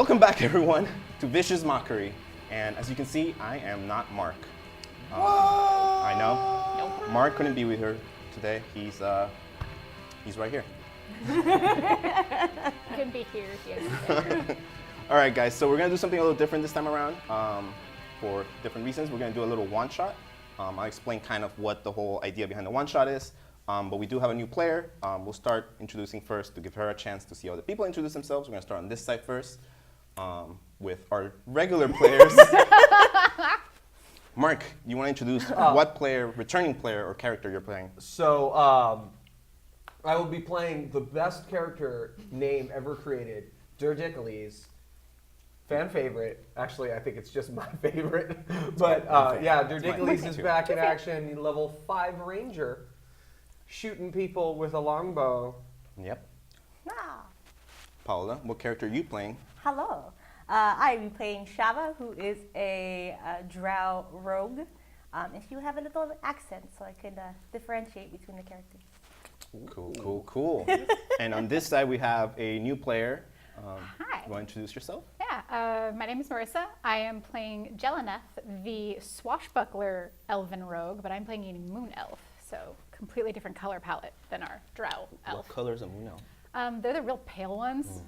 Welcome back, everyone, to Vicious Mockery. And as you can see, I am not Mark. I know. Nope. Mark couldn't be with her today. He's right here. Couldn't be here. Yes. All right, guys. So we're gonna do something a little different this time around. For different reasons, we're gonna do a little one shot. I'll explain kind of what the whole idea behind the one shot is. But we do have a new player. We'll start introducing first to give her a chance to see how the people introduce themselves. We're gonna start on this side first with our regular players. Mark, you want to introduce what player, returning player, or character you're playing? So I will be playing the best character name ever created, Derdicules. Fan favorite. Actually, I think it's just my favorite. But yeah, Derdicules is back in action. Level 5 ranger, shooting people with a longbow. Yep. Ah. Paola, what character are you playing? Hello. I'm playing Shava, who is a drow rogue. And she will have a little accent, so I can differentiate between the characters. Cool, cool, cool. And on this side, we have a new player. Hi. You want to introduce yourself? Yeah. My name is Marrisa. I am playing Jeleneth, the swashbuckler elven rogue, but I'm playing a moon elf, so completely different color palette than our drow elf. What colors of Moon Elf? They're the real pale ones.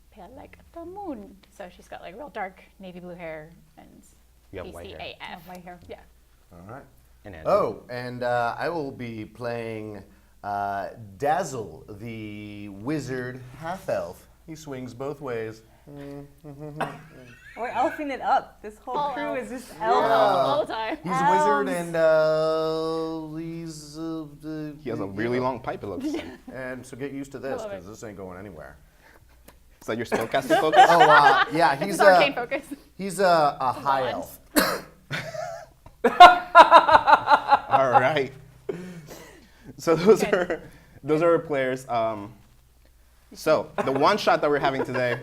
Pale like the moon. So she's got like real dark navy blue hair and You have white hair. PCAF. White hair. Yeah. All right. And Andrew. Oh, and I will be playing Dazzle, the wizard half-elf. He swings both ways. We're elfing it up. This whole All crew elf. is just All, elf. all the time. He's a wizard, and He has a really long pipe, it looks like. And so get used to this, love it. because this ain't going anywhere. Is that your spellcasting focus? Oh, yeah, It's he's arcane focus. he's a high wand. elf. All right. So those are our players. So the one shot that we're having today,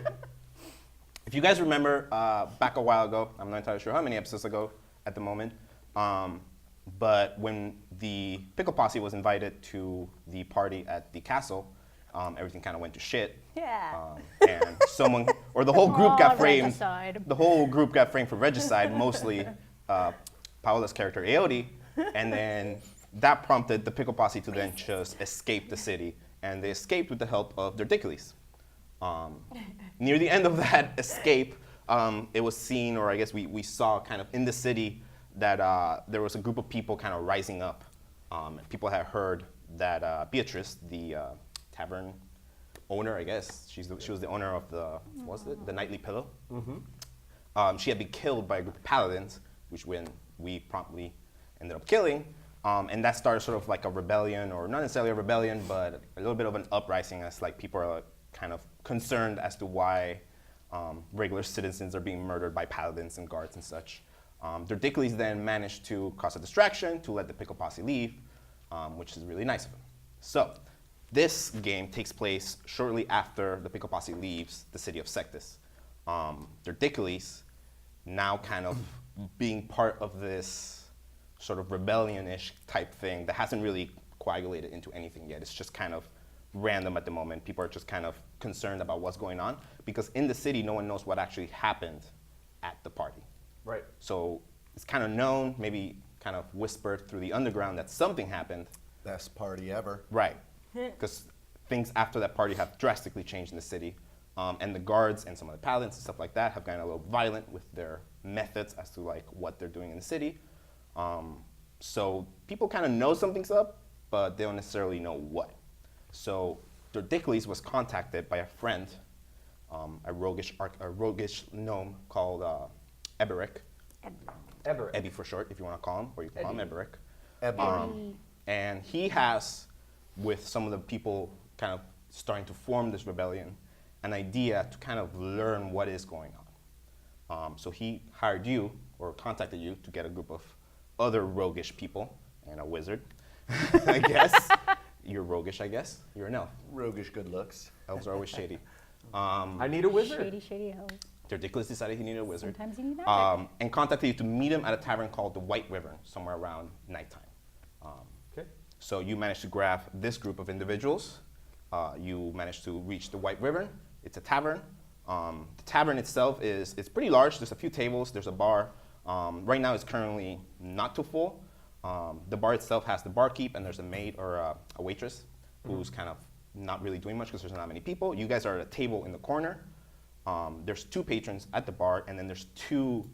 if you guys remember back a while ago, I'm not entirely sure how many episodes ago at the moment, but when the Pickle Posse was invited to the party at the castle, everything kind of went to shit. Yeah. And someone, or the whole group got framed. Regicide. The whole group got framed for regicide, mostly Paola's character Aodi, and then that prompted the Pickle Posse to then just escape the city, and they escaped with the help of Derdicules. Near the end of that escape, it was seen, or I guess we saw kind of in the city that there was a group of people kind of rising up. People had heard that Beatrice, the tavern owner, I guess, she was the owner of the Nightly Pillow. She had been killed by a group of paladins, which we promptly ended up killing. And that started sort of like a rebellion, or not necessarily a rebellion, but a little bit of an uprising, as like people are kind of concerned as to why regular citizens are being murdered by paladins and guards and such. Derdicules then managed to cause a distraction to let the Pickle Posse leave, which is really nice of him. So this game takes place shortly after the Pickle Posse leaves the city of Sectus. Derdicules, now kind of being part of this sort of rebellion-ish type thing that hasn't really coagulated into anything yet. It's just kind of random at the moment. People are just kind of concerned about what's going on, because in the city, no one knows what actually happened at the party. Right. So it's kind of known, maybe kind of whispered through the underground, that something happened. Best party ever. Right. Because things after that party have drastically changed in the city. And the guards and some of the paladins and stuff like that have gotten a little violent with their methods as to like what they're doing in the city. So people kind of know something's up, but they don't necessarily know what. So Derdicules was contacted by a friend, a roguish gnome called Eberic. Everett. Ebby for short, if you want to call him, or you can call him Ebby. Eberic. And he has, with some of the people kind of starting to form this rebellion, an idea to kind of learn what is going on. So he hired you, or contacted you, to get a group of other roguish people, and a wizard, I guess. You're roguish, I guess. You're an elf. Roguish good looks. Elves are always shady. I need a wizard. Shady elf. Derdicules decided he needed a wizard. Sometimes you need magic. And contacted you to meet him at a tavern called the White Wyvern, somewhere around nighttime. Okay. So you managed to grab this group of individuals. You managed to reach the White Wyvern. It's a tavern. The tavern itself it's pretty large. There's a few tables. There's a bar. Right now, it's currently not too full. The bar itself has the barkeep, and there's a maid or a waitress who's kind of not really doing much because there's not many people. You guys are at a table in the corner. There's 2 patrons at the bar, and then there's 2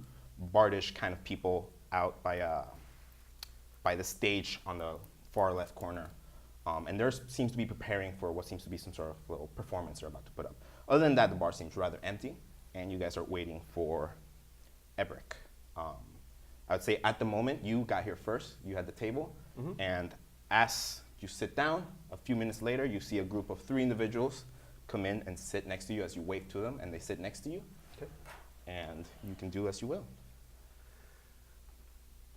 bardish kind of people out by the stage on the far left corner. And there seems to be preparing for what seems to be some sort of little performance they're about to put up. Other than that, the bar seems rather empty, and you guys are waiting for Ebrick. I would say at the moment, you got here first. You had the table, and as you sit down, a few minutes later, you see a group of 3 individuals come in and sit next to you as you wave to them, and they sit next to you. Okay. And you can do as you will.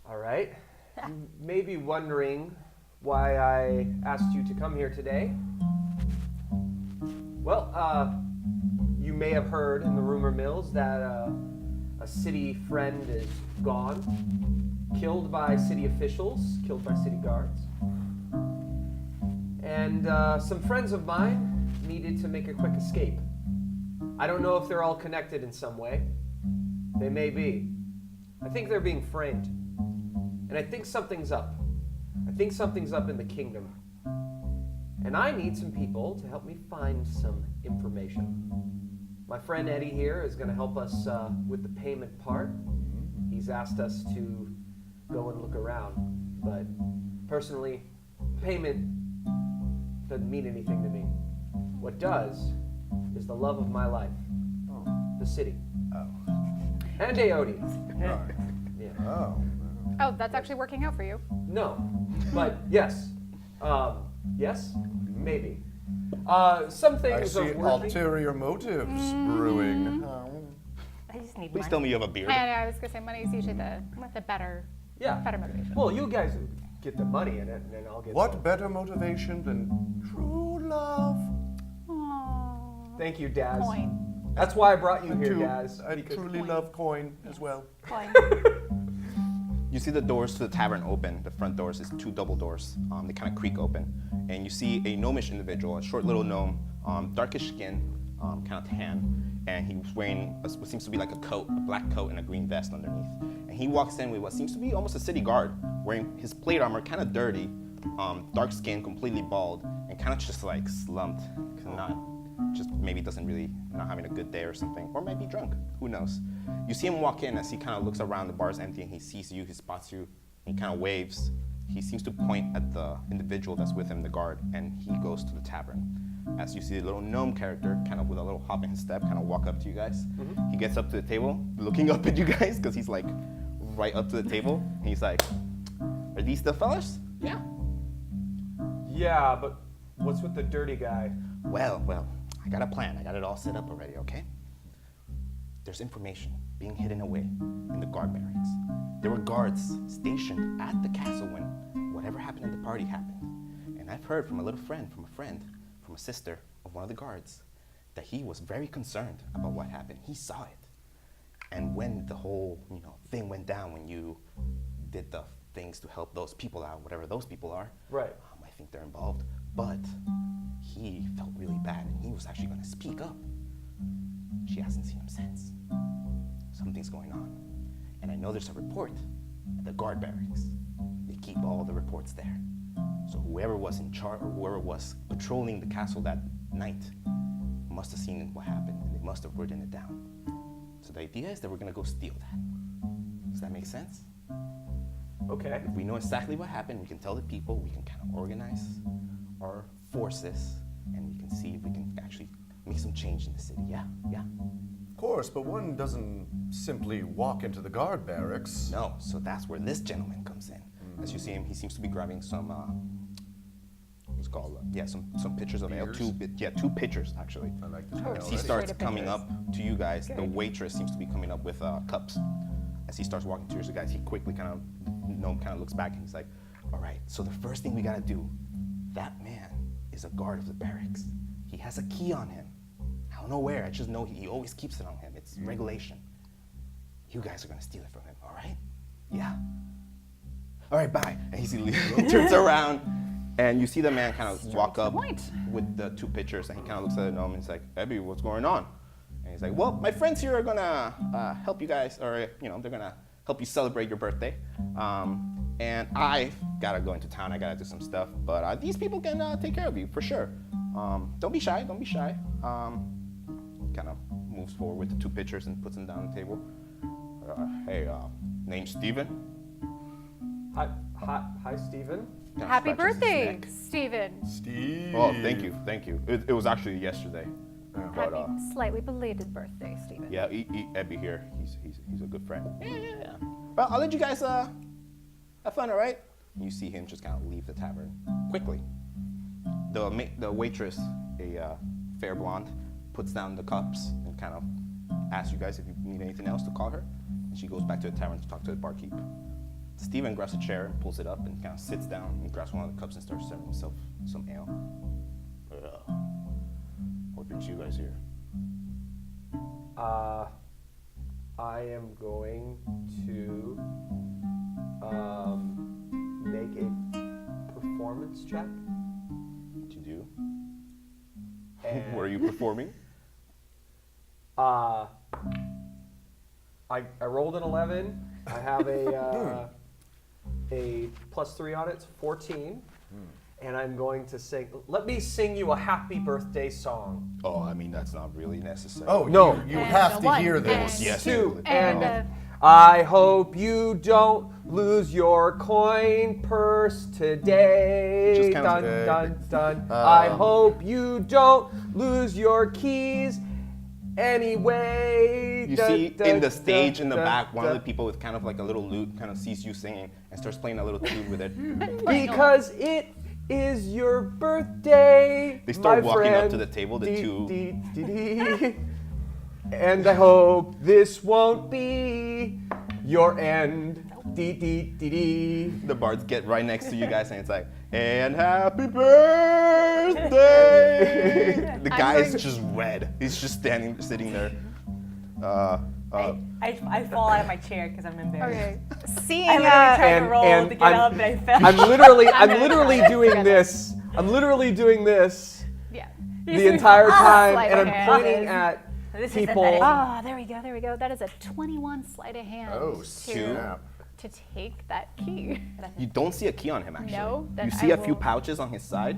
All right. You may be wondering why I asked you to come here today. Well, you may have heard in the rumor mills that a city friend is gone, killed by city officials, killed by city guards. And some friends of mine needed to make a quick escape. I don't know if they're all connected in some way. They may be. I think they're being framed. And I think something's up. I think something's up in the kingdom. And I need some people to help me find some information. My friend Eddie here is going to help us with the payment part. He's asked us to go and look around. But personally, payment doesn't mean anything to me. What does is the love of my life. The city. Oh. And Aodi. Right. Yeah. Oh. Oh, that's actually working out for you. No, but yes. Yes? Maybe. Some I things see are working. ulterior motives brewing. I just need Please money. tell me you have a beard. And I was gonna say money is usually the better Yeah. motivation. Well, you guys get the money in it, and then I'll get What the- better motivation than true love? Aww. Thank you, Daz. Coin. That's why I brought you I here, do. Daz. I because- truly love coin as well. Coin. You see the doors to the tavern open. The front doors is 2 double doors. They kind of creak open. And you see a gnomish individual, a short little gnome, darkish skin, kind of tan. And he's wearing what seems to be like a coat, a black coat and a green vest underneath. And he walks in with what seems to be almost a city guard, wearing his plate armor, kind of dirty, dark skin, completely bald, and kind of just like slumped. Just maybe doesn't really, not having a good day or something, or maybe drunk, who knows. You see him walk in as he kind of looks around, the bar's empty, and he sees you, he spots you, and he kind of waves. He seems to point at the individual that's with him, the guard, and he goes to the tavern. As you see the little gnome character, kind of with a little hop in his step, kind of walk up to you guys. He gets up to the table, looking up at you guys, because he's like right up to the table, and he's like, "Are these the fellas?" "Yeah." Yeah, but what's with the dirty guy? Well, I got a plan. I got it all set up already, okay? There's information being hidden away in the guard barracks. There were guards stationed at the castle when whatever happened at the party happened. And I've heard from a little friend, from a sister of one of the guards, that he was very concerned about what happened. He saw it. And when the whole, thing went down, when you did the things to help those people out, whatever those people are, Right. I think they're involved. But he felt really bad, and he was actually going to speak up. She hasn't seen him since. Something's going on. And I know there's a report at the guard barracks. They keep all the reports there. So whoever was in charge, or whoever was patrolling the castle that night, must have seen what happened, and they must have written it down. So the idea is that we're going to go steal that. Does that make sense? Okay. If we know exactly what happened, we can tell the people, we can kind of organize our forces, and we can see if we can actually make some change in the city. Yeah. Of course, but one doesn't simply walk into the guard barracks. No, so that's where this gentleman comes in. As you see him, he seems to be grabbing some, what's it called? Some pictures of ale. Beers? 2 pictures, actually. I like this Oh, one As he already. starts Straight up coming pictures. up to you guys, the Good. waitress seems to be coming up with cups. As he starts walking towards you guys, he quickly gnome kind of looks back and he's like, "All right, so the first thing we gotta do, that man is a guard of the barracks. He has a key on him. I don't know where, I just know he always keeps it on him. It's regulation. You guys are gonna steal it from him, all right? Yeah. All right, bye." And he turns around, and you see the man kind of walk to the up point. with the 2 pictures, and he kind of looks at the gnome and he's like, "Ebby, what's going on?" And he's like, well, my friends here are gonna help you guys, or they're gonna help you celebrate your birthday. And I gotta go into town. I gotta do some stuff, but these people can take care of you for sure. Don't be shy. Don't be shy. Kind of moves forward with the 2 pitchers and puts them down on the table. Hey, name's Steven. Hi, Steven. Kinda Happy scratches his birthday, neck. Steven. Steve. Oh, thank you. It was actually yesterday. But, Happy slightly belated birthday, Steven. yeah, Ebby here. He's a good friend. Yeah. Well, I'll let you guys have fun, all right? You see him just kind of leave the tavern quickly. The waitress, a fair blonde, puts down the cups and kind of asks you guys if you need anything else to call her. And she goes back to the tavern to talk to the barkeep. Steven grabs a chair and pulls it up and kind of sits down and grabs one of the cups and starts serving himself some ale. What brings you guys here? I am going to make a performance check. What you do? And Where are you performing? I rolled an 11. I have a +3 on it, it's 14. And I'm going to sing. Let me sing you a happy birthday song. Oh, I mean, that's not really necessary. Oh, No. you And have to one, hear this. and Yes. 2 And I hope you don't lose your coin purse today. Just kind of- Dun, dun, dun. I hope you don't lose your keys anyway. You Dun, see dun, in the stage in the dun, back, one of dun. the people with kind of like a little lute kind of sees you singing and starts playing a little tune with it. Because it is your birthday. They start my walking up friend. to the table, the two- Dee. And I hope this won't be your end. Dee, dee, dee, dee. The bards get right next to you guys and it's like, and happy birthday! The guy is just red. He's just sitting there. I fall out of my chair because I'm embarrassed. Okay. Seeing I literally tried And- to roll and to get up and I fell. I'm literally gonna doing cry. this. I'm literally doing this yeah. the entire time, Sleight and of I'm hand. pointing at This is people. pathetic. Ah, there we go. That is a 21 sleight of hand Oh, to snap. take that key. You don't see a key on him actually. No, then you see I a few will- pouches on his side.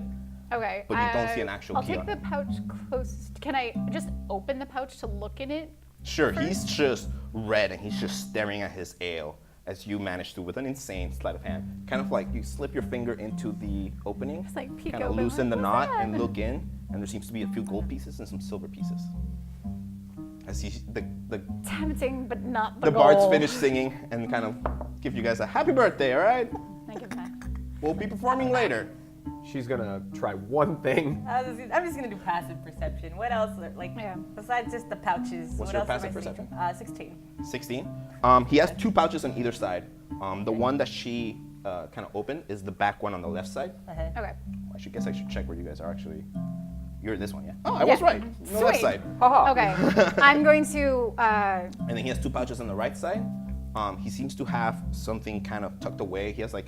Okay. But you don't see an actual I'll key take on the it. pouch closest. Can I just open the pouch to look in it? Sure, he's just red and he's just staring at his ale as you manage to, with an insane sleight of hand, kind of like you slip your finger into the opening, Just like peek kind of open, loosen the like, knot what's and that? look in, and there seems to be a few gold pieces and some silver pieces. As the Tempting, but not the bards goal. finish singing and kind of give you guys a happy birthday, all right? I give that. We'll be performing later. She's gonna try one thing. I'm just gonna do passive perception. What else? Like Yeah. besides just the pouches. What's what your else am passive I seeing? perception? 16. 16. He has 2 pouches on either side. The one that she kind of opened is the back one on the left side. Uh-huh. Okay. I guess I should check where you guys are actually. You're this one, yeah? Oh, I was Yeah. right. The left Sweet. side. Haha. Okay. I'm going to. And then he has 2 pouches on the right side. He seems to have something kind of tucked away. He has like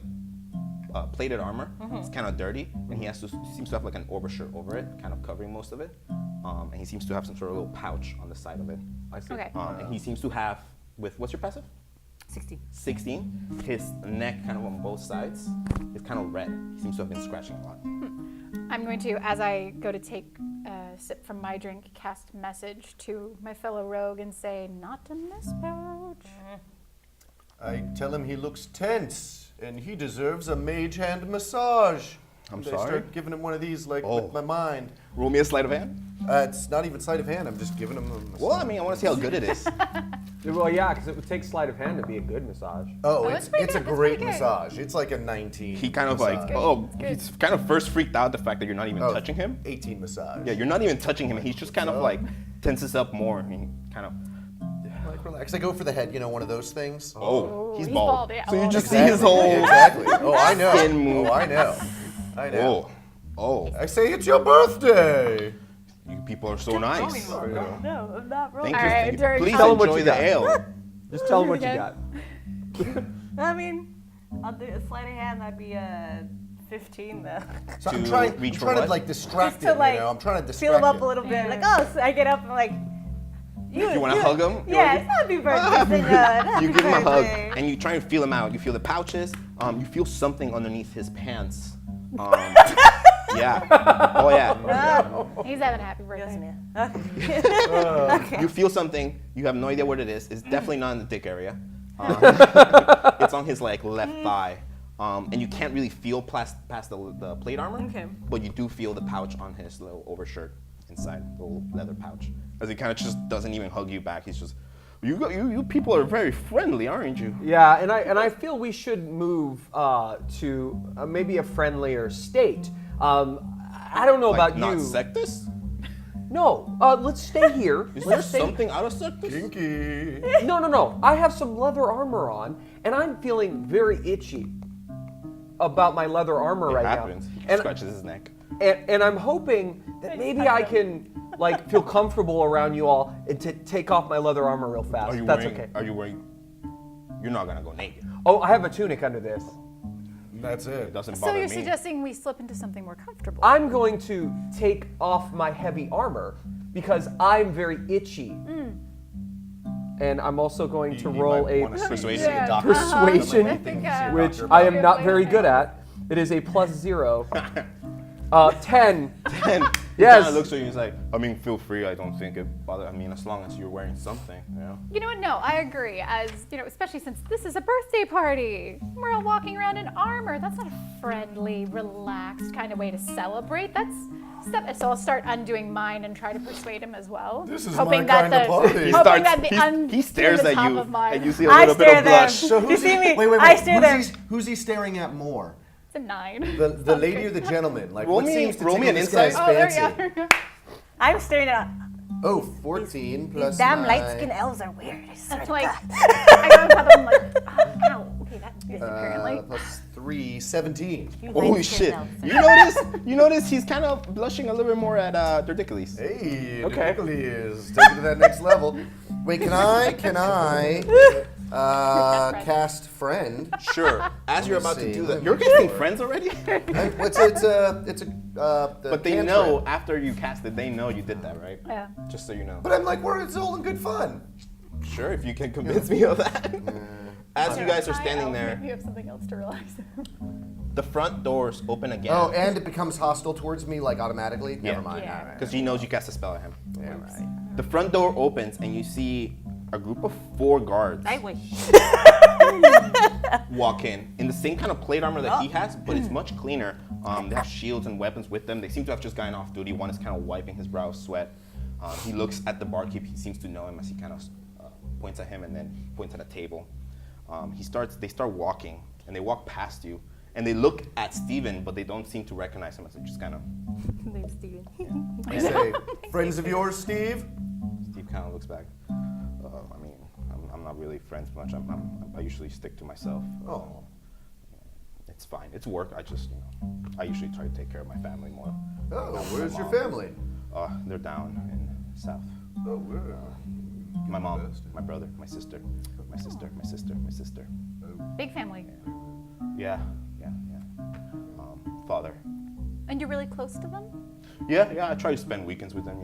plated armor. It's kind of dirty, and seems to have like an overshirt over it, kind of covering most of it. And he seems to have some sort of little pouch on the side of it. I see. Okay. And he seems to have, what's your passive? 16. 16. His neck, kind of on both sides, is kind of red. He seems to have been scratching a lot. I'm going to, as I go to take a sip from my drink, cast message to my fellow rogue and say, "Not in this pouch." I tell him he looks tense and he deserves a mage hand massage. I'm And I sorry? start giving him one of these, like, Oh. with my mind. Roll me a sleight of hand. It's not even sleight of hand. I'm just giving him a massage. Well, I mean, I want to see how good it is. Well, yeah, because it would take sleight of hand to be a good massage. Oh, Oh, it's, that's pretty it's a good, that's great pretty good. massage. It's like a 19. He kind of like, massage. oh, It's good. he's kind of first freaked out the fact that you're not even Oh, touching him. 18 massage. Yeah, you're not even touching him, and he's just kind of Oh. like tenses up more, and he kind of, Like, relax. I go for the head, one of those things. oh, he's he's bald. bald, yeah. So you Oh, just see his whole, Exactly. Oh, I know. Skin move. Oh, I know. I know. oh, I say it's your birthday. you people are so nice. No, I'm not rolling. Thank All you. right, Thank you. Derek, Please tell him what enjoy you the got. ale. Just tell them what you Again? got. I mean, I'll do a sleight of hand. That'd be 15 though. So I'm To trying, reach I'm for trying what? to like distract Just to him, like I'm trying to distract fill him up him. a little bit. Yeah. Like, oh, so I get up and like, You want to hug him? Yes, happy birthday, senor. You give him a hug, and you try and feel him out. You feel the pouches. You feel something underneath his pants. Yeah. Oh yeah. He's having a happy birthday. Okay. You feel something. You have no idea what it is. It's definitely not in the dick area. It's on his left thigh, and you can't really feel past the plate armor. Okay. But you do feel the pouch on his little overshirt inside, the little leather pouch. As he kind of just doesn't even hug you back. He's just, you people are very friendly, aren't you? Yeah, and I feel we should move to maybe a friendlier state. I don't know about not you. Sectus? No, let's stay here. Is Let's there stay. something out of Sectus? Kinky. No. I have some leather armor on, and I'm feeling very itchy about my leather armor It right happens. now. He scratches his neck. And I'm hoping that maybe I can like feel comfortable around you all and to take off my leather armor real fast. That's okay. Are you wearing? You're not gonna go naked. Oh, I have a tunic under this. That's It it. doesn't So bother you're me. suggesting we slip into something more comfortable? I'm going to take off my heavy armor because I'm very itchy. And I'm also going to roll a Persuasion. Yeah. persuasion, I think, which Dr. I am not Bobby very will good play at. It is a +0. 10. And he Yes. kind of looks at you and he's like, I mean, feel free. I don't think it bothers. I mean, as long as you're wearing something, you know. You know what? No, I agree. As you know, especially since this is a birthday party, we're all walking around in armor. That's not a friendly, relaxed kind of way to celebrate. That's stuff. So I'll start undoing mine and try to persuade him as well. This is hoping my that kind of party. the He hoping that the he stares the at top you, of mine. and you see a I little bit stare of there. blush. So You see me? Wait. I stare there. Who's he staring at more? It's a 9. The lady or the gentleman? Like, Roll what me- seems to roll me tickle an this guy's insight. Oh, there fancy? you go. I'm staring at. Oh, 14 plus These damn 9. light-skinned elves are weird. I swear That's to like God. I go on top of him like, oh, ow. Okay, that is apparently. Plus 3, 17. You Holy light-skinned shit! elves. You notice he's kind of blushing a little bit more at Derdicules. Hey, Okay. Derdicules, take it to that next level. Wait, can I cast friend? Sure. As you're Let me about to see. do Let that, me you're make casting sure. friends already. But They know after you cast it, they know you did that, right? Yeah. Just so you know. But I'm like, it's all in good fun. Sure, if you can convince me of that. As you guys are standing there, Maybe you have something else to relax. the front doors open again. Oh, and it becomes hostile towards me, like automatically. Never mind. Yeah. All right. Because he knows you cast a spell at him. Yeah, right. The front door opens and you see a group of 4 guards I wish. walk in the same kind of plate armor that he has, but it's much cleaner. They have shields and weapons with them. They seem to have just gotten off duty. One is kind of wiping his brow of sweat. He looks at the barkeep. He seems to know him as he kind of points at him and then points at a table. They start walking and they walk past you and they look at Steven, but they don't seem to recognize him as they just kind of. Name's Steven. I say, friends of yours, Steve? Steve kind of looks back. I mean, I'm not really friends much. I usually stick to myself. Oh. It's fine. It's work. I usually try to take care of my family more. Oh, where's your mom. family? They're down in South. Oh, where? My mom, my brother, my sister. Big family. Yeah. Father. And you're really close to them? Yeah. I try to spend weekends with them.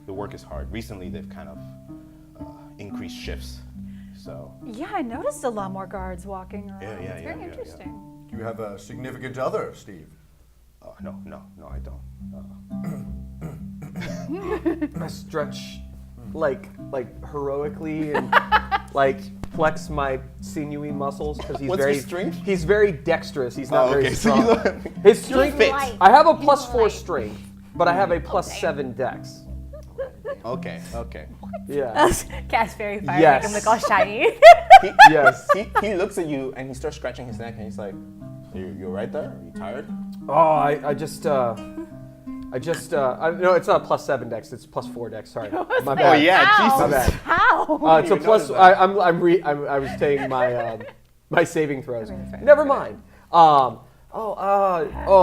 The work is hard. Recently, they've kind of increased shifts. So. Yeah, I noticed a lot more guards walking around. Yeah, It's very yeah. interesting. Do you have a significant other, Steve? No, I don't. I stretch like heroically and like flex my sinewy muscles because he's What's very your strength? He's very dexterous. He's not very So strong. His strength. fit. I have a He's +4 light. strength, but I have a +7 Okay. dex. Okay. Yeah. Cast fairy fire. Yes. Make him look all shiny. Yes. He looks at you and he starts scratching his neck and he's like, "You right there? Are you tired?" Oh, I just no, it's not a +7 dex. It's +4 dex. Sorry, my bad. Oh yeah, Ow. My Jesus. bad. How? It's a even plus. noticed that. I was taking my my saving throws. Right. Never mind. Oh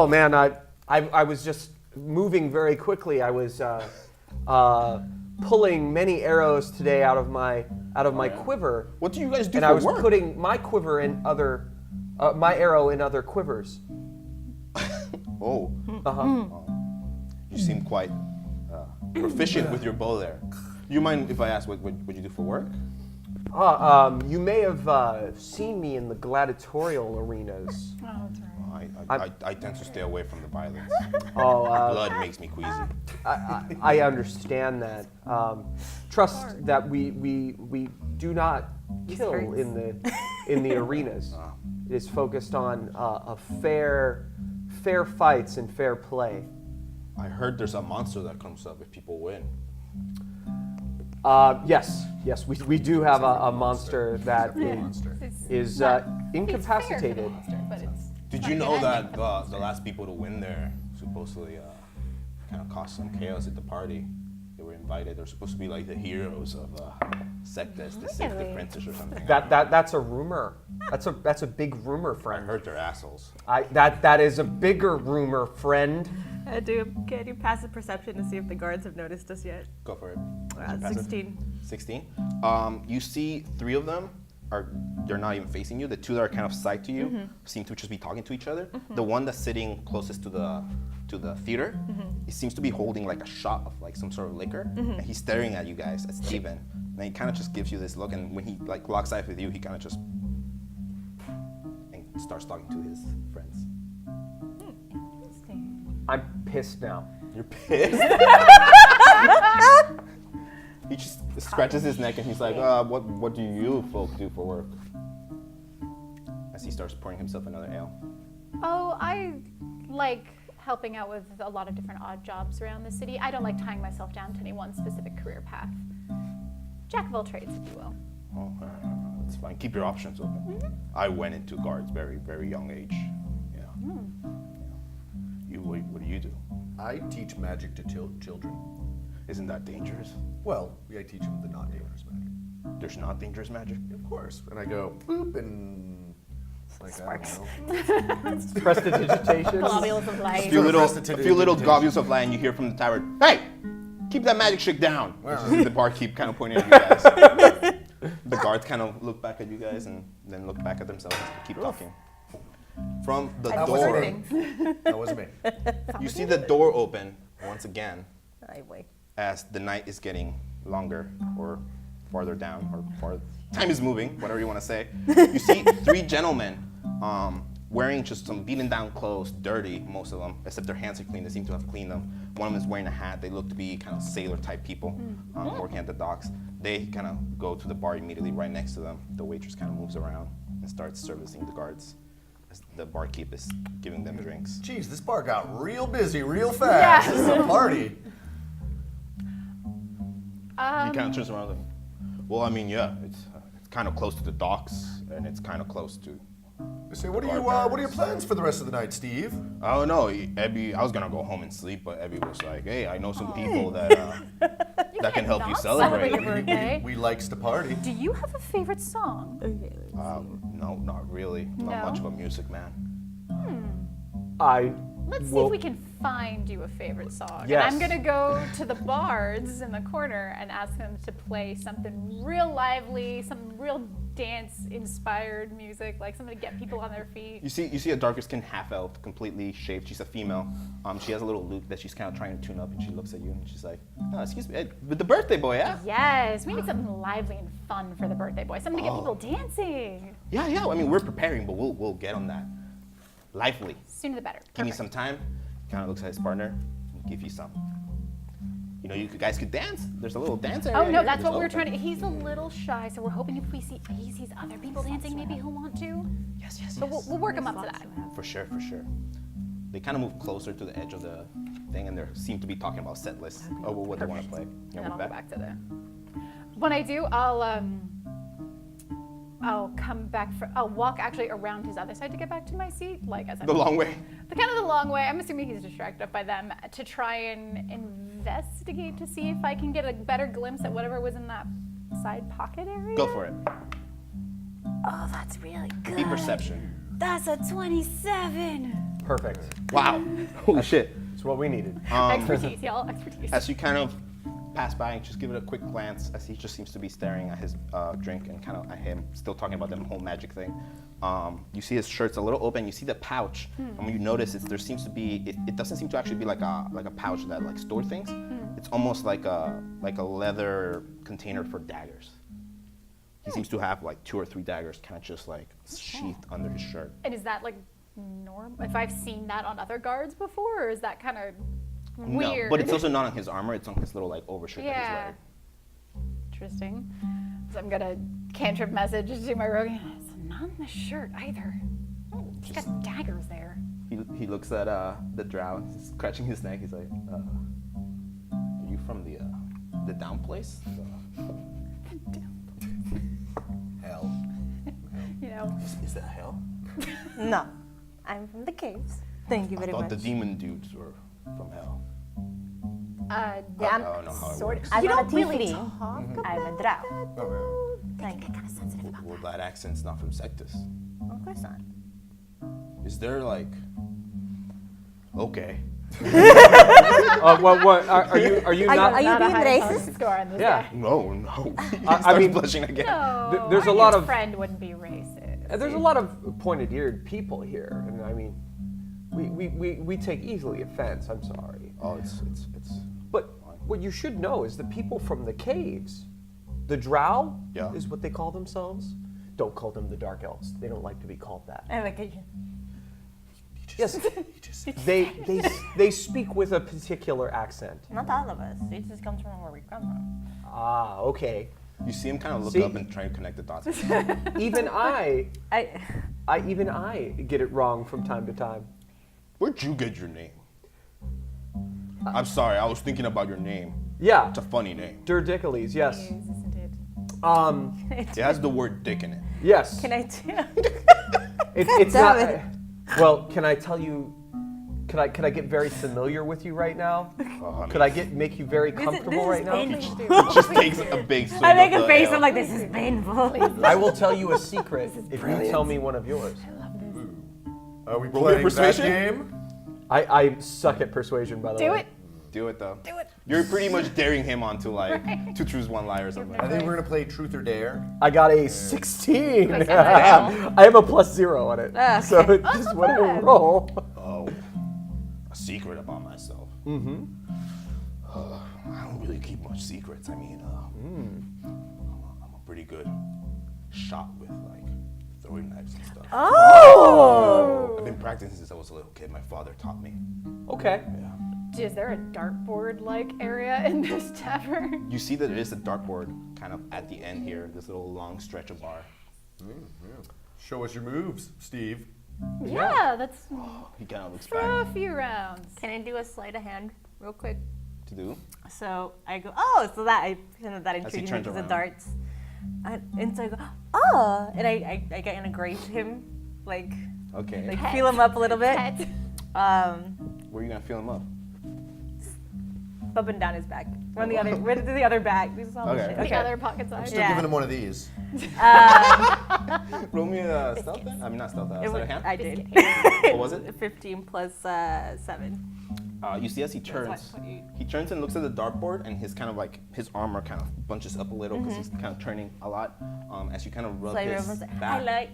man, I was just moving very quickly. I was pulling many arrows today out of my quiver, What do you guys do and for I was work? putting my quiver in other my arrow in other quivers. Oh, Uh-huh. you seem quite proficient with your bow there. You mind if I ask what you do for work? You may have seen me in the gladiatorial arenas. Oh, that's right. I tend to stay away from the violence. Oh, Blood makes me queasy. I understand that. Trust that we do not kill hurts. in the arenas. It is focused on a fair fights and fair play. I heard there's a monster that comes up if people win. Yes, we do have a monster that It's is not- it's fair for the incapacitated. monster, but it's Did not you a know good that ending. the last people to win there supposedly kind of caused some chaos at the party? They were invited. They're supposed to be like the heroes of Sectus, the saved the Really? princess or something. That's a rumor. That's a big rumor, I friend. heard they're assholes. That is a bigger rumor, friend. Can I do passive perception to see if the guards have noticed us yet? Go for it. What's your passive? 16. 16. You see 3 of them they're not even facing you. The 2 that are kind of side to you seem to just be talking to each other. The one that's sitting closest to the theater, he seems to be holding like a shot of like some sort of liquor, and he's staring at you guys, at Steven. And he kind of just gives you this look, and when he like locks eyes with you, he kind of just and starts talking to his friends. I'm pissed now. You're pissed. He just scratches his neck and he's like, what do you folk do for work? As he starts pouring himself another ale. Oh, I like helping out with a lot of different odd jobs around the city. I don't like tying myself down to any one specific career path. Jack of all trades, if you will. Oh, that's fine. Keep your options open. I went into guards very, very young age. Yeah. What do you do? I teach magic to children. Isn't that dangerous? Well, I teach them the not dangerous magic. There's not dangerous magic? Of course. And I go, boop, and like, Sparks. I don't know. Prestidigitation. Globules of light. A few little Prestidigitation. globules of light, and you hear from the tower, "Hey, keep that magic shit down." Which is the barkeep kind of pointing at you guys. The guards kind of look back at you guys and then look back at themselves and keep talking. From the That wasn't door, me. That wasn't me. you see the door open once again I wait. as the night is getting longer or farther down or time is moving, whatever you want to say. You see 3 gentlemen wearing just some beaten down clothes, dirty, most of them, except their hands are clean. They seem to have cleaned them. One of them is wearing a hat. They look to be kind of sailor type people working at the docks. They kind of go to the bar immediately right next to them. The waitress kind of moves around and starts servicing the guards as the barkeep is giving them drinks. Geez, this bar got real busy real fast. Yeah. This is a party. He kind of turns around and, well, I mean, yeah, it's kind of close to the docks and it's kind of close to. I say, what are your plans for the rest of the night, Steve? I don't know. I was gonna go home and sleep, but Abby was like, "Hey, I know some people that that can help you not celebrate." celebrate your birthday. We likes to party. Do you have a favorite song? Okay, No, not really. Not No? much of a music man. Let's see Well- if we can find you a favorite song. Yes. And I'm gonna go to the bards in the corner and ask them to play something real lively, some real dance-inspired music, like something to get people on their feet. You see a darker skinned half elf, completely shaved. She's a female. She has a little lute that she's kind of trying to tune up, and she looks at you and she's like, "Oh, excuse me, with the birthday boy, yeah?" Yes, we need something lively and fun for the birthday boy, something to get people dancing. Yeah. I mean, we're preparing, but we'll get on that. Lively. Sooner the better. Give me Perfect. some time. Kind of looks at his partner. Give you some. You know, you guys could dance. There's a little dance area. Oh no, here. that's There's what we're open. trying to. He's a little shy, so we're hoping if he sees other people dancing, maybe he'll want to. Yes. But we'll work him up to that. For sure. They kind of move closer to the edge of the thing, and they seem to be talking about set lists of what they want to play. You And then know, I'll go back to the. When I do, I'll come back. I'll walk actually around his other side to get back to my seat, like as I'm the long way. the kind of the long way. I'm assuming he's distracted by them to try and investigate to see if I can get a better glimpse at whatever was in that side pocket area. Go for it. Oh, that's really good. Be perception. That's a 27. Perfect. Wow. Holy shit. That's what we needed. Expertise, y'all. Expertise. As you kind of pass by and just give it a quick glance, as he just seems to be staring at his drink and kind of at him, still talking about the whole magic thing. You see his shirt's a little open. You see the pouch, and when you notice, there seems to be. It doesn't seem to actually be like a pouch that like store things. It's almost like a leather container for daggers. He seems to have like 2 or 3 daggers, kind of just like sheathed under his shirt. And is that like normal? If I've seen that on other guards before, or is that kind of weird? No, but it's also not on his armor. It's on his little like overshirt that he's wearing. Interesting. So I'm gonna cantrip message to my rogue. It's not on the shirt either. Oh, he's got daggers there. He looks at the drow, he's scratching his neck. He's like, "Are you from the down place?" Hell. You know. Is that hell? No, I'm from the caves. Thank you I very thought much. the demon dudes were from hell. Yeah, I don't know how it works. I'm You not don't a really tiefling. talk about I'm a drow. Okay. Thank you. Well, that accent's not from Sectus. Of course not. Is there like? Okay. What? Are you not? Are you Not a being high racist? score on this Yeah. guy. No. He I starts mean- blushing again. No, There's a Ryan's lot of- friend wouldn't be racist. There's a lot of pointed-eared people here, and I mean, we take easily offense. I'm sorry. Oh, it's. But what you should know is the people from the caves, the drow, Yeah. is what they call themselves. Don't call them the dark elves. They don't like to be called that. I like it. Yes, they speak with a particular accent. Not all of us. It just comes from where we come from. Ah, okay. You see him kind of look See? up and try to connect the dots. Even I I get it wrong from time to time. Where'd you get your name? I'm sorry, I was thinking about your name. Yeah, It's a funny name. Derdicules. Yes. Isn't it? It has the word dick in it. Yes. can I do? It's Damn not. it. Well, can I tell you? Can I get very familiar with you right now? Could I make you very comfortable right now? It just takes a big swing. I make of a the face. ale. I'm like, this is painful. I will tell you a secret if you tell me one of yours. Are we Roll playing that persuasion? game? I suck at persuasion, by the Do way. it. Do it though. Do it. You're pretty much daring him onto like 2 truths, 1 lie or something. I think we're gonna play Truth or Dare. I got a 16. That's I have a +0 on it, so Okay. it's just what I roll. Oh, a secret about myself. Mm-hmm. I don't really keep much secrets. I mean, I'm a pretty good shot with like throwing knives and stuff. Oh. I've been practicing since I was a little kid. My father taught me. Okay. Yeah. Is there a dartboard-like area in this tavern? You see that there is a dartboard kind of at the end here. This little long stretch of bar. Show us your moves, Steve. Yeah, that's He kind of looks throw a back few rounds. Can I do a sleight of hand real quick? to do. So I go, oh, so that I kind of that As he intrigued me turns because the around. darts. And so I go, oh, and I kind of graze him, like Okay. feel him up a little bit, Pet. Where are you gonna feel him up? up and down his back. We're on the other, we're to the other back. This is all Okay. shit. The other pocket side. Still Yeah. giving him one of these. Roll me a stealth then? I mean, not stealth, It sleight was, of hand. I did. What was it? 15 plus 7. You see as he turns, he turns and looks at the dartboard, and his kind of like his armor kind of bunches up a little because he's kind of turning a lot. As you kind of rub So I his remember, I back, like,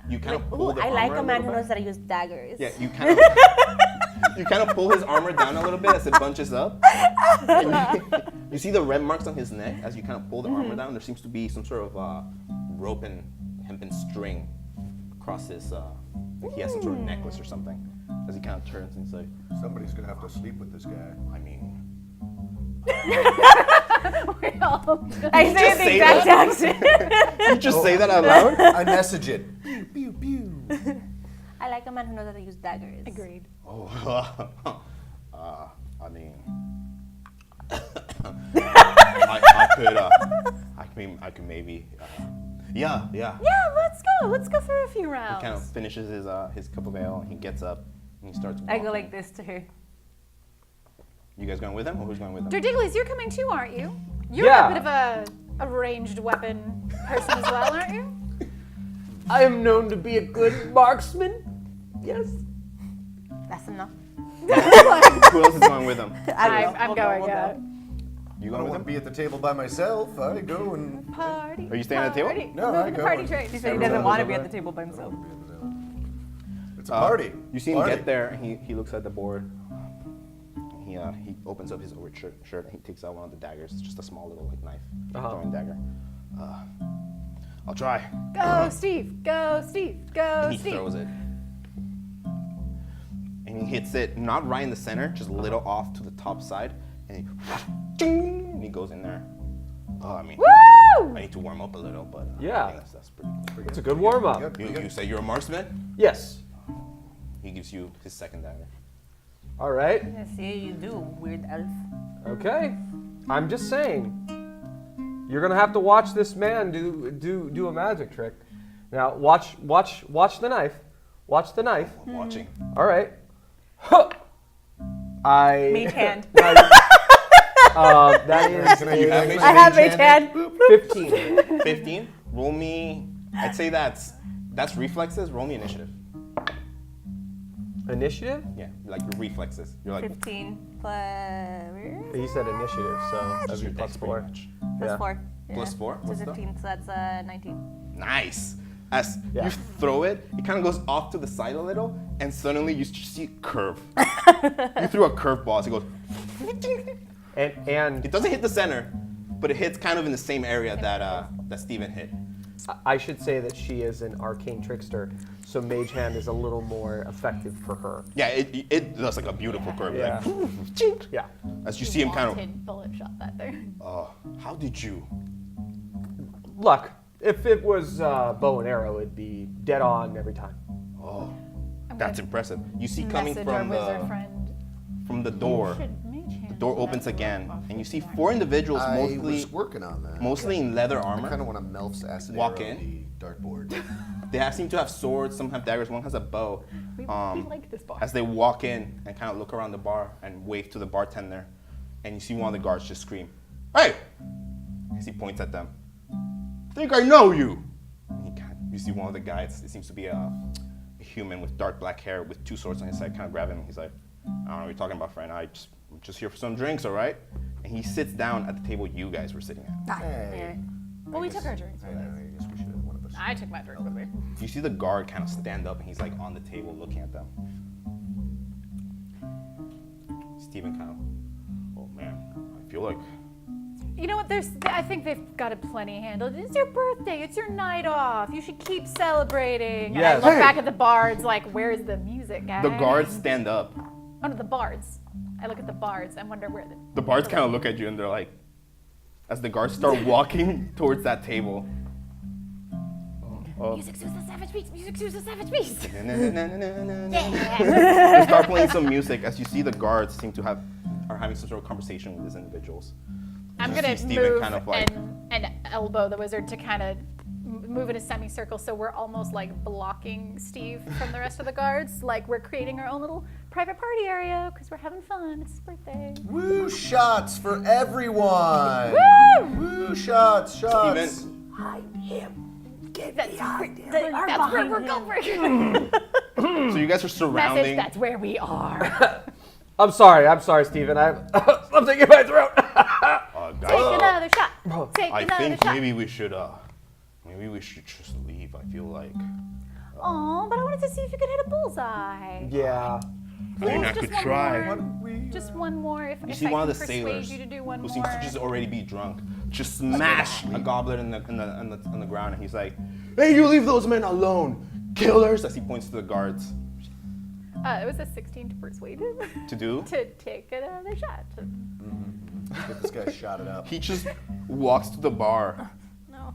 you kind of ooh, pull the I armor like a man little who knows bit. how to use daggers. Yeah, you kind of you kind of pull his armor down a little bit as it bunches up. And you see the red marks on his neck as you kind of pull the armor down. There seems to be some sort of rope and hempen string across his. Like he has some sort of necklace or something. As he kind of turns and he's like, Somebody's gonna have to sleep with this guy. I mean, We all I say just the say exact that? accent. you just say that out loud. I message it. Pew, pew, pew. I like a man who knows how to use daggers. agreed. Oh, I mean, I could maybe, yeah. Yeah, let's go through a few rounds. He kind of finishes his cup of ale and he gets up and he starts walking. I go like this to her. You guys going with him or who's going with him? Derdicules, you're coming too, aren't you? You're Yeah. a bit of a ranged weapon person as well, aren't you? I am known to be a good marksman. Yes. That's enough. Who else is going with him? I don't know. I'm going. You I going don't with want him? to be at the table by myself. I go and Party. Are you staying at the table? party. No, Move I the go party and- train. He said he Everyone doesn't want to goes be at over the table by himself. It's a party. You see him Party. get there, and he looks at the board. He opens up his overshirt shirt, and he takes out one of the daggers. It's just a small little like knife, throwing dagger. I'll try. Go, Steve. Go, Steve. Go, And he Steve. throws it. And he hits it not right in the center, just a little off to the top side, and he goes in there. Oh, I mean, Woo! I need to warm up a little, but Yeah. I think that's pretty It's a good warm up. Good. You say you're a marksman? Yes. He gives you his second dagger. All right. Let's see how you do, weird elf. Okay. I'm just saying. You're gonna have to watch this man do a magic trick. Now watch the knife. Watch the knife. I'm watching. All right. Huh. Mage hand. That is You have mage I have mage hand. 15. 15. Roll me. I'd say that's reflexes. Roll me initiative. Initiative? Yeah, like your reflexes. You're like 15 plus. Where is He said initiative, so that'd just be your plus dex 4. pretty much. Plus Yeah. 4. Plus 4? So What's that? 15, so that's 19. Nice. As Yeah. you throw it, it kind of goes off to the side a little, and suddenly you just see a curve. You threw a curveball, so it goes. And It doesn't hit the center, but it hits kind of in the same area that Steven hit. I should say that she is an arcane trickster, so mage hand is a little more effective for her. Yeah, it does like a beautiful curve. Yeah. Like, Yeah. as you see him kind of. Wanted bullet shot that there. How did you? Luck. If it was bow and arrow, it'd be dead on every time. Oh, I'm that's gonna impressive. You see coming Message our from wizard friend. the door. Should mage hand The door that opens rope again, off and you his see arm. 4 individuals, I mostly was working on that. mostly in leather I kind armor. of want to Melf's acid Walk arrow in. the dartboard. They seem to have swords. Some have daggers. One has a bow. We like this bar. As they walk in and kind of look around the bar and wave to the bartender, and you see one of the guards just scream, "Hey!" As he points at them. "I think I know you." And you see one of the guys. It seems to be a human with dark black hair with 2 swords on his side. Kind of grab him. He's like, "I don't know what you're talking about, friend. I'm just here for some drinks, all right?" And he sits down at the table you guys were sitting at. Hey. Well, we took our drinks I with know, us. I guess we should have one of us. I took my drink with me. You see the guard kind of stand up, and he's like on the table looking at them. Steven kind of, oh man, I feel like. You know what? I think they've got it plenty handled. It's your birthday. It's your night off. You should keep celebrating. Yes. And I look back at the bards like, where's the music, guys? The guards stand up. Oh, no, the bards. I look at the bards and wonder where The bards kind of look at you and they're like, as the guards start walking towards that table. Music suits the savage beast. Music suits the savage beast. They start playing some music as you see the guards are having some sort of conversation with these individuals. I'm You gonna see Steven move kind of like- and elbow the wizard to kind of move in a semicircle, so we're almost like blocking Steve from the rest of the guards. Like we're creating our own little private party area because we're having fun. It's his birthday. Woo shots for everyone! Woo! Woo shots, shots! Steven, That's where we're going. so you guys are Message. surrounding. That's where we are. I'm sorry, Stephen. I'm something in my throat. Take another shot. Take I another think shot. maybe we should just leave. I feel like. Aw, but I wanted to see if you could hit a bullseye. Yeah. I mean, I Just could one try. more. Just one more. If, You if see I one of can the persuade sailors you to do one who more. seems to just already be drunk, just smash a goblet on the ground, and he's like, "Hey, you leave those men alone, killers!" As he points to the guards. It was a 16 to persuade him To do? to take another shot. Get this guy shot it up. He just walks to the bar No.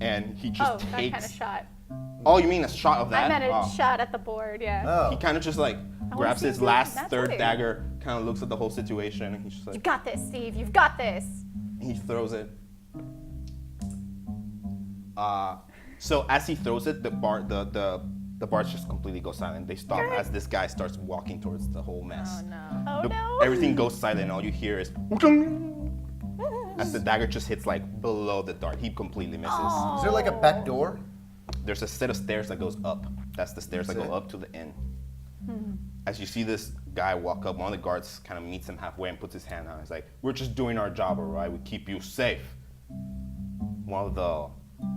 and he just Oh, that takes. kind of shot. Oh, you mean a shot of that? I meant a Oh. shot at the board, yeah. He Oh. kind of just like grabs see his you last that's third it. dagger, kind of looks at the whole situation, and he's just You like, got this, Steve. You've got this. he throws it. So as he throws it, the bars just completely go silent. They stop as this guy starts walking towards the whole mess. Oh no. Oh The- no. Everything goes silent, and all you hear is as the dagger just hits like below the dart. He completely misses. Is there like a back door? There's a set of stairs that goes up. That's the stairs that That's go it? up to the inn. as you see this guy walk up, one of the guards kind of meets him halfway and puts his hand out. He's like, "We're just doing our job, all right? We keep you safe." One of the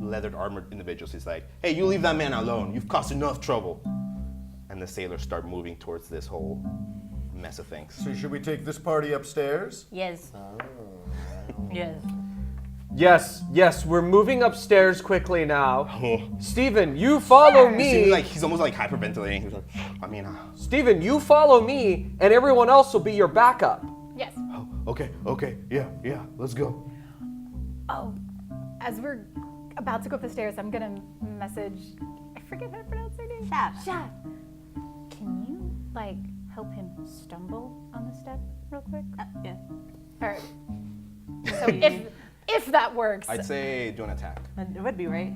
leathered armored individuals is like, "Hey, you leave that man alone. You've caused enough trouble." And the sailors start moving towards this whole mess of things. So should we take this party upstairs? Yes. Yes. Yes, we're moving upstairs quickly now. Steven, you follow It me. seems like he's almost like hyperventilating. He's like, I mean, Steven, you follow me, and everyone else will be your backup. Yes. okay, yeah, let's go. Oh, as we're about to go up the stairs, I'm gonna message. I forget how to pronounce her name. Shav. Can you like help him stumble on the step real quick? Yeah. All right. So if that works. I'd say do an attack. It would be, right?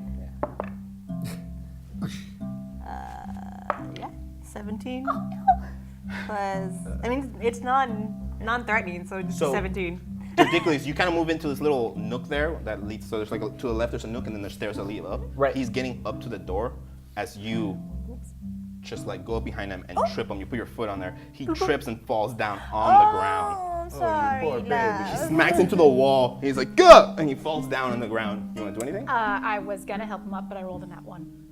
Yeah. 17. Plus, I mean, it's non-threatening, so just So- 17. Ridiculous. You kind of move into this little nook there that leads. So there's like to the left there's a nook and then there's stairs that lead up. Right. He's getting up to the door as you just like go up behind him and trip him. You put your foot on there. He trips and falls down on the ground. Oh, I'm sorry, poor baby. love. Smacks into the wall. He's like, "Gah!" And he falls down on the ground. You want to do anything? I was gonna help him up, but I rolled a nat 1.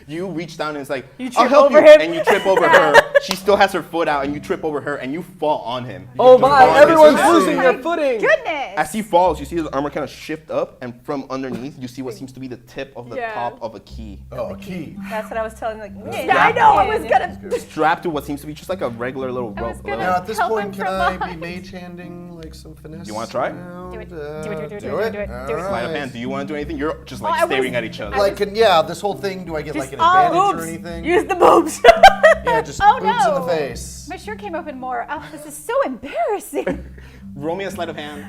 You reach down and it's like, You "I'll trip help over you," him? and you trip over her. She still has her foot out, and you trip over her, and you fall on him. Oh my, Oh, everyone's it's losing my their footing. Goodness! As he falls, you see his armor kind of shift up, and from underneath, you see what seems to be the tip of the Yeah. top of a key. Oh, a key. That's what I was telling you. Like, Yeah, I know. I was gonna. Strapped to what seems to be just like a regular little I was rope. gonna- Now at this Help point, him can from I be behind. mage handing like some finesse? You wanna try? Do it. around? Do it, do it, do it, Do do it, it. do it. All Sleight of right. hand. Do you want to do anything? You're just Oh, like I was- staring at each other. Like, this whole thing, do I get like an oh, advantage or boobs. anything? Use the boobs. Yeah, just Oh, boobs in no. the face. My shirt came open more. Oh, this is so embarrassing. Roll me a sleight of hand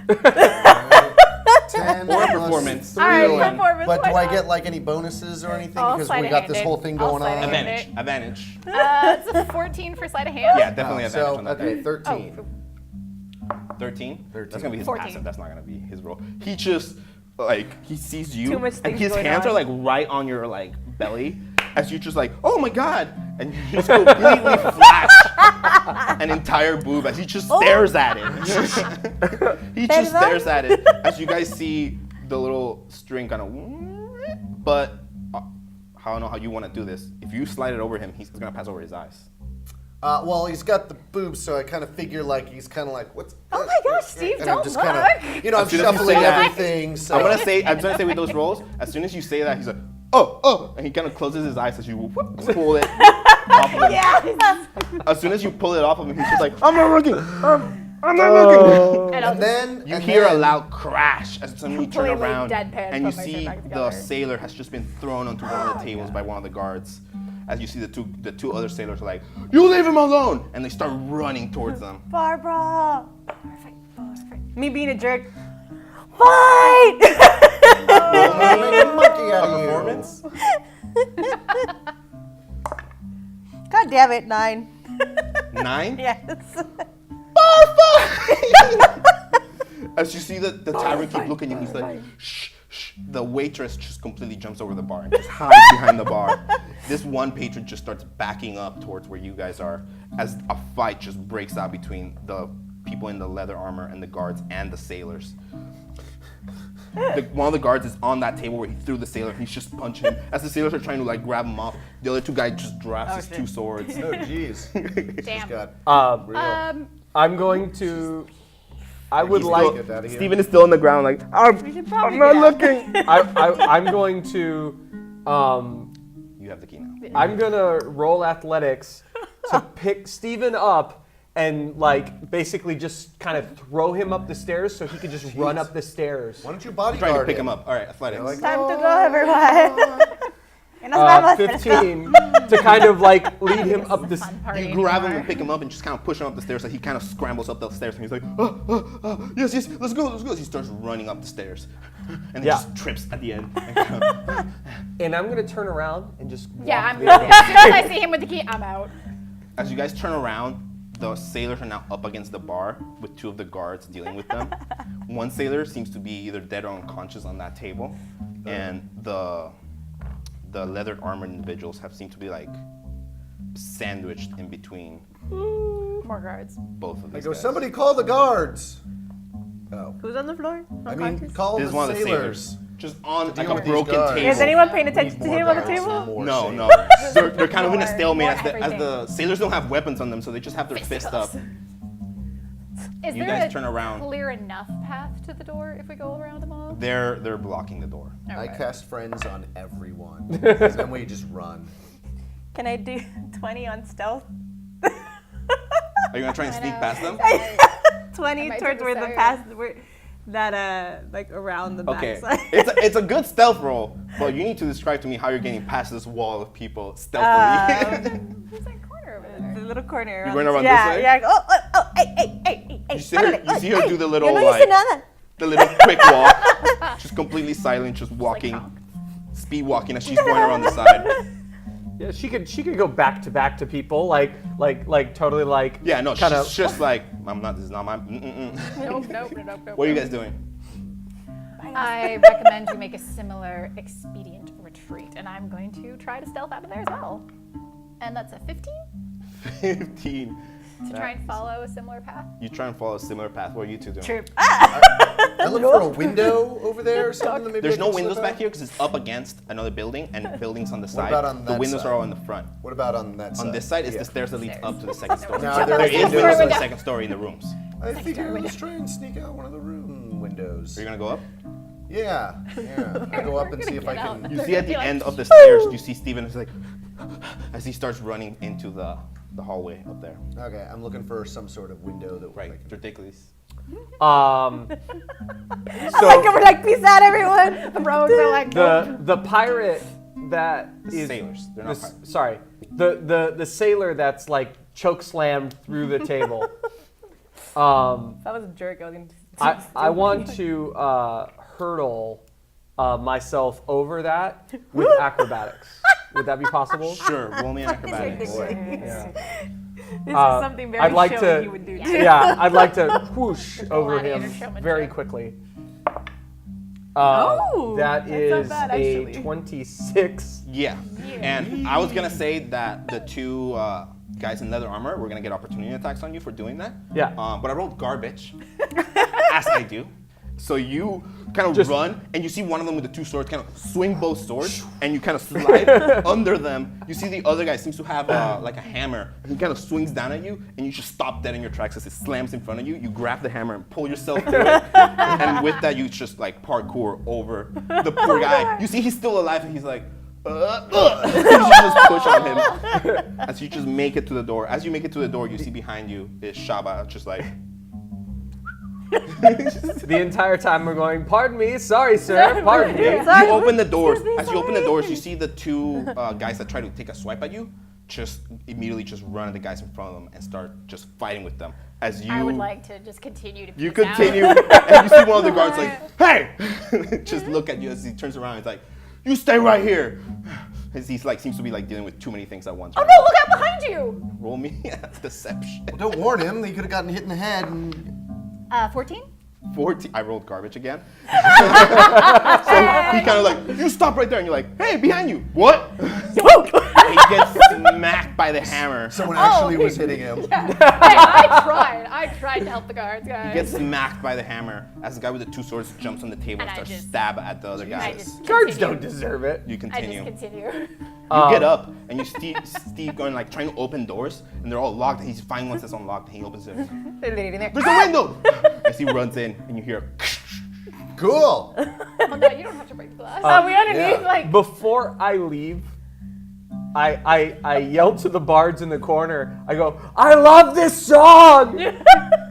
10 or a plus performance. 3. All right, performance. But why do I not? get like any bonuses or anything? I'll Because sleight we of got hand this it. whole thing I'll going sleight of on. hand Advantage. Advantage. It's a 14 for sleight of hand. Yeah, definitely advantage So, on that. okay, 13. Oh, 13? 13. That's gonna be his 14. passive. That's not gonna be his roll. He just he sees you, Too much and things his going hands on. are like right on your like belly, as you just like, "Oh my god!" And you just completely flash an entire boob as he just stares at it. He just Perdón? stares at it as you guys see the little string kind of. But I don't know how you want to do this. If you slide it over him, he's gonna pass over his eyes. Well, he's got the boobs, so I kind of figure like he's kind of like, what's? Oh my gosh, Steve, And I'm don't just look. kinda, I'm As soon as you shuffling say that- everything. So I'm gonna say with those rolls, as soon as you say that, he's like, oh, and he kind of closes his eyes as you pull it off of him. Yes. As soon as you pull it off of him, he's just like, I'm not looking. I'm not looking. And I'll and just- then You and hear a then- loud crash as suddenly you turn Completely around deadpan, and you put my shirt see back the together. sailor has just been thrown onto one of the tables by one of the guards. As you see the two other sailors are like, "You leave him alone!" And they start running towards them. Barbara. Perfect. Me being a jerk. Fight! I'm gonna make a monkey out of you. Performance? God damn it, 9. 9? Yes. As you see the tyrant keep looking at you, he's like, shh, shh. The waitress just completely jumps over the bar and just hides behind the bar. This one patron just starts backing up towards where you guys are as a fight just breaks out between the people in the leather armor and the guards and the sailors. One of the guards is on that table where he threw the sailor. He's just punching him. As the sailors are trying to like grab him off, the other two guys just drops his shit. two swords. Oh, jeez. Damn. Got real. I'm going to. I would He's like. still- Get out of here. Steven is still on the ground like, I'm probably not get out. looking. I'm going to. You have the key now. I'm gonna roll athletics to pick Steven up and like basically just kind of throw him up the stairs so he could just run up the stairs. Why don't you I'm bodyguard trying to pick him up. All right, athletics. like- Time to go, everyone. Y nos vamos. 15 to kind of like lead him up the. Fun party You grab him anymore. and pick him up and just kind of push him up the stairs. So he kind of scrambles up the stairs and he's like, yes, let's go. He starts running up the stairs and he Yeah. just trips at the end. And I'm gonna turn around and just. Yeah, walk I'm. the other way. As soon as I see him with the key, I'm out. As you guys turn around, the sailors are now up against the bar with two of the guards dealing with them. One sailor seems to be either dead or unconscious on that table, and the leather armored individuals seem to be like sandwiched in between More guards. both of I these go, guys. somebody call the guards. Oh. Who's on the floor? I mean, call This is the one of the sailors. sailors. Just on deal like a with these broken guards. table. Is anyone paying We attention need to more him on the guards, table? more No, sailors. no. They're kind of in a stalemate as the everything. sailors don't have weapons on them, so they just have their fist up. Is You there guys a turn around. clear enough path to the door if we go around them all? They're blocking the door. I Okay. cast friends on everyone. Then we just run. Can I do 20 on stealth? Are you gonna try and sneak past them? 20 might towards do where the the same. path, like around the Okay, backside. it's a good stealth roll, but you need to describe to me how you're getting past this wall of people stealthily. Where's that corner over The there? little corner. You're going around yeah, this way? Yeah, oh, hey. You see her do the little You no like hice nada. the little quick walk, just completely silent, just walking, honk. speed walking as she's going around the side. Yeah, she could go back to people like totally like. Yeah, no, kind she's just like, I'm not. This is not my. Nope. What are you guys doing? I recommend you make a similar expedient retreat, and I'm going to try to stealth out of there as well. And that's a 15 15. to try and follow a similar path. You try and follow a similar path. What are you two doing? I look for a window over there or something that maybe There's I no can slip windows back out. here because it's up against another building and buildings on the side. about on the that windows side? are all in the front. What about on that side? On this side is the stairs that lead up to the second story. No, there There is is windows. windows in the second story in the rooms. I figure let's try and sneak out one of the room windows. Are you gonna go up? Yeah. I go up and see if I Get out. can. You see at the end of the stairs, you see Steven is like, as he starts running into the hallway up there. Okay, I'm looking for some sort of window that Right, I can. ridiculous. So we're like, peace out, everyone. The roads are like, the pirate that is Sailors, they're not the- pirates. sorry, the sailor that's like choke slammed through the table. That was a jerk. I was gonna I want to hurdle myself over that with acrobatics. Would that be possible? Sure, roll me an acrobatics. Yeah. This is something very I'd like showy to. you would do. Yeah, I'd like to whoosh over gladiator him showmanship. very quickly. Oh, that that's is not bad, a actually. 26. Yeah, and I was gonna say that the two guys in leather armor were gonna get opportunity attacks on you for doing that. Yeah. But I rolled garbage, as I do. So you kind of Just- run, and you see one of them with the two swords kind of swing both swords, and you kind of slide under them. You see the other guy seems to have like a hammer, and he kind of swings down at you, and you just stop dead in your tracks as it slams in front of you. You grab the hammer and pull yourself through it, and with that you just like parkour over the poor guy. You see he's still alive, and he's like, you just push on him as you just make it to the door. As you make it to the door, you see behind you is Shaba, just like. The entire time we're going, pardon me, sorry sir, pardon me. You open the doors. As you open the doors, you see the two guys that try to take a swipe at you, just immediately just run at the guys in front of them and start just fighting with them. As you, I would like to just continue to you peace out. continue, and you see one of the guards like, hey, just look at you as he turns around. He's like, you stay right here. As he's like seems to be like dealing with too many things at once. Oh no, look out behind you! Roll me deception. Don't warn him. He could have gotten hit in the head. And 14? 14. I rolled garbage again. So he kind of like, you stop right there, and you're like, hey, behind you. What? He gets smacked by the hammer. someone actually was hitting him. Hey, I tried to help the guards, guys. He gets smacked by the hammer as the guy with the two swords jumps on the table and And I starts just- stab at the other I guy. just Guards continue. don't deserve it. You I continue. just continue. You get up and you see Steve going like trying to open doors and they're all locked. And he's finding one that's unlocked and he opens it. There's a window! As he runs in and you hear. Cool. Oh no, you don't have to break the glass. we underneath Yeah. like Before I leave, I yell to the bards in the corner. I go, I love this song.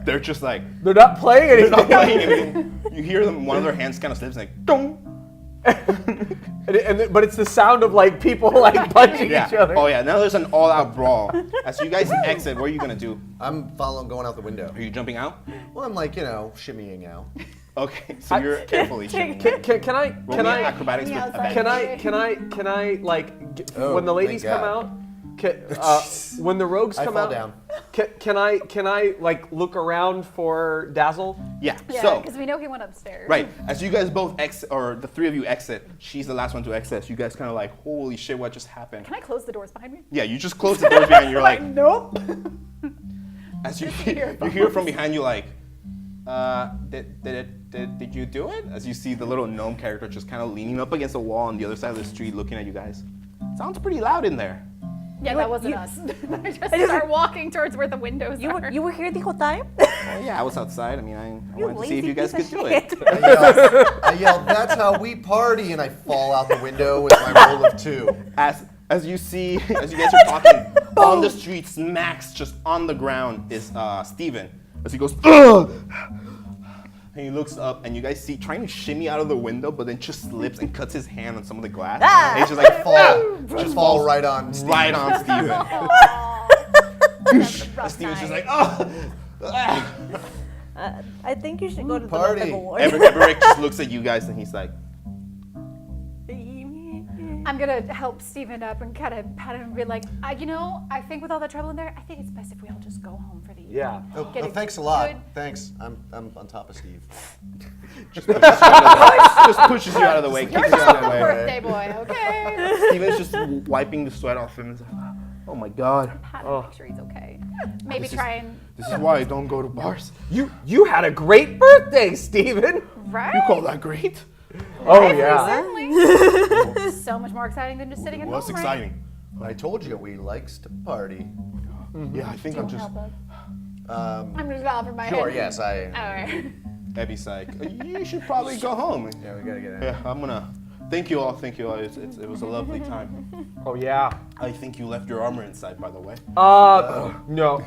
They're just like, They're not playing they're anything. not playing anything. You hear them, one of their hands kind of slips like, dong. But it's the sound of like people like punching Yeah. each other. Oh yeah, now there's an all-out brawl. As you guys exit, what are you gonna do? I'm going out the window. Are you jumping out? Well, I'm like, shimmying out. Okay, so you're carefully shimmying. Can I Roll can me I acrobatics with outside. advantage. can I like Oh, when the ladies thank come God. out? When the rogues I come fall out, down. Can I like look around for Dazzle? Yeah. Yeah, So because we know he went upstairs. right as you guys both exit, or the three of you exit, she's the last one to exit. You guys kind of like, holy shit, what just happened? Can I close the doors behind me? Yeah, you just close the doors behind you. You're like, nope. as you hear hear from behind you, like, did you do it? As you see the little gnome character just kind of leaning up against the wall on the other side of the street, looking at you guys. Sounds pretty loud in there. Yeah, that wasn't us. I just start walking towards where the windows are. You were here the whole time? Oh yeah, I was outside. I mean, I You wanted to see if lazy you guys piece could of do it. shit. I yell, that's how we party, and I fall out the window with my roll of 2. As you see, as you guys are talking, on the street, smacks just on the ground is Steven. As he goes, ugh! And he looks up, and you guys see trying to shimmy out of the window, but then just slips and cuts his hand on some of the glass. Ah! And he's just like, Just fall right on Steve. right on Steven. Rough Steven's just night. like, oh. I think you should go to the Party. level ward. Everett just looks at you guys, and he's like, I'm gonna help Steven up and kind of pat him and be like, I think with all that trouble in there, I think it's best if we all just go home for the evening. Yeah. Oh, Get a thanks a lot. good- Thanks. I'm on top of Steve. just pushes you out of the way, kicks you out of the way. Birthday boy, okay? Steven's just wiping the sweat off him. And he's like, oh my god. Pat him, make sure he's okay. Maybe try and This is why I don't go to bars. You had a great birthday, Steven. right. You call that great? Oh yeah. Certainly. So much more exciting than just sitting at What's home, exciting? I told you we likes to party. Yeah, I think I'm just. I'm just out for my Sure, head. yes, I. All right. Abby's like, you should probably go home. Yeah, we gotta get out. Yeah, I'm gonna. Thank you all. Thank you all. It was a lovely time. Oh yeah. I think you left your armor inside, by the way. No.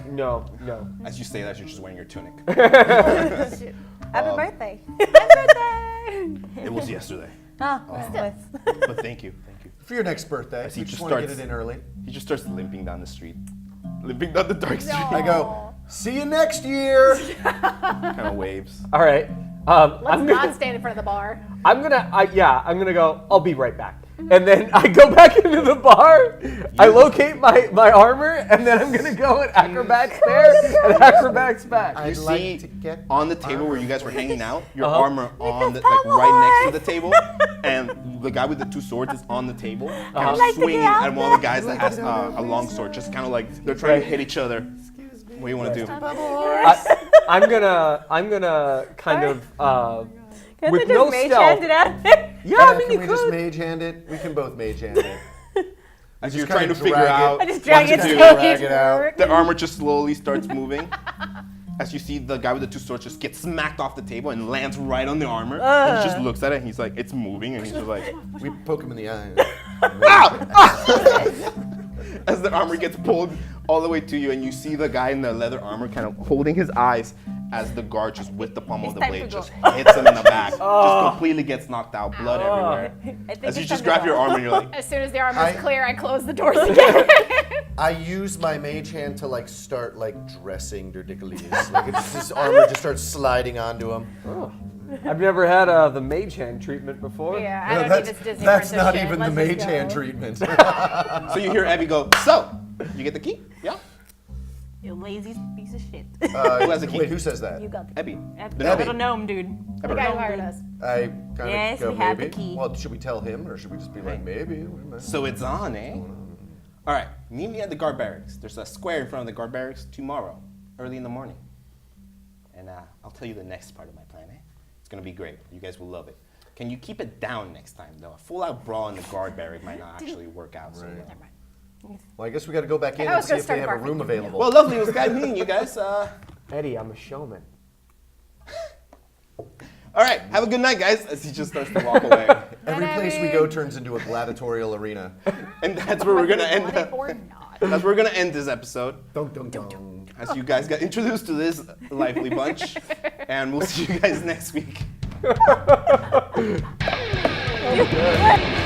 As you say that, you're just wearing your tunic. Happy birthday. It was yesterday. Oh, nice. But thank you. For your next birthday, As he we just just want to get starts- it in early. He just starts limping down the street. Limping down the dark street. I go, see you next year. Kind of waves. All right. Let's not stand in front of the bar. I'm gonna go. I'll be right back. And then I go back into the bar. I locate my armor, and then I'm gonna go and acrobats there and acrobats back. I'd You like see to get on the table where you guys were hanging out, your Uh-huh. armor on the, like right next to the table, and the guy with the 2 swords is on the table, kind of like to swinging get out at one of the guys that has a long sword, just kind of like they're trying to hit each other. What do you want to do? I'm gonna kind of Can't with they no just mage stealth. hand it out there? Yeah, I mean Can you we just could. mage hand it? We can both mage hand it. As you're kinda trying to figure drag it. out I just drag what it to do, so drag it out. the armor just slowly starts moving. As you see the guy with the 2 swords just get smacked off the table and lands right on the armor. And he just looks at it and he's like, it's moving, and he's just like, We poke him in the eye. as the armor gets pulled all the way to you, and you see the guy in the leather armor kind of holding his eyes as the guard just with the pommel of the time to blade go. just hits him in the back, just completely gets knocked out, blood everywhere. I think As you it's just time to grab your go. armor and you're like, As soon as the armor's I- clear, I close the doors again. I use my mage hand to like start like dressing Derdicules. Like his armor just starts sliding onto him. I've never had the mage hand treatment before. Yeah, I don't that's need this Disney that's princess not shit. even Let's the just mage go. hand treatment. so you hear Abby go, so, you get the key? Yeah? You lazy piece of shit. Who has a key? Wait, who says that? You got the Abby. The Abby. little gnome dude. The guy who hired us. I kind of Yes, go we have the maybe. key. Well, should we tell him or should we just be like maybe? So it's on, eh? All right, meet me at the guard barracks. There's a square in front of the guard barracks tomorrow, early in the morning. And I'll tell you the next part of my plan, eh? It's gonna be great. You guys will love it. Can you keep it down next time, though? A full-out brawl in the guard barrack might not actually work out so well. Never mind. Well, I guess we got to go back in I and was see gonna if they start have a room barfing. available. Well, lovely. It was glad meeting you guys. Eddie, I'm a showman. All right, have a good night, guys. As he just starts to walk away. Every place we go turns into a gladiatorial arena. And that's where we're gonna end. Want it or not. That's where we're gonna end this episode. Dun, dun, dun. As you guys got introduced to this lively bunch, and we'll see you guys next week. You-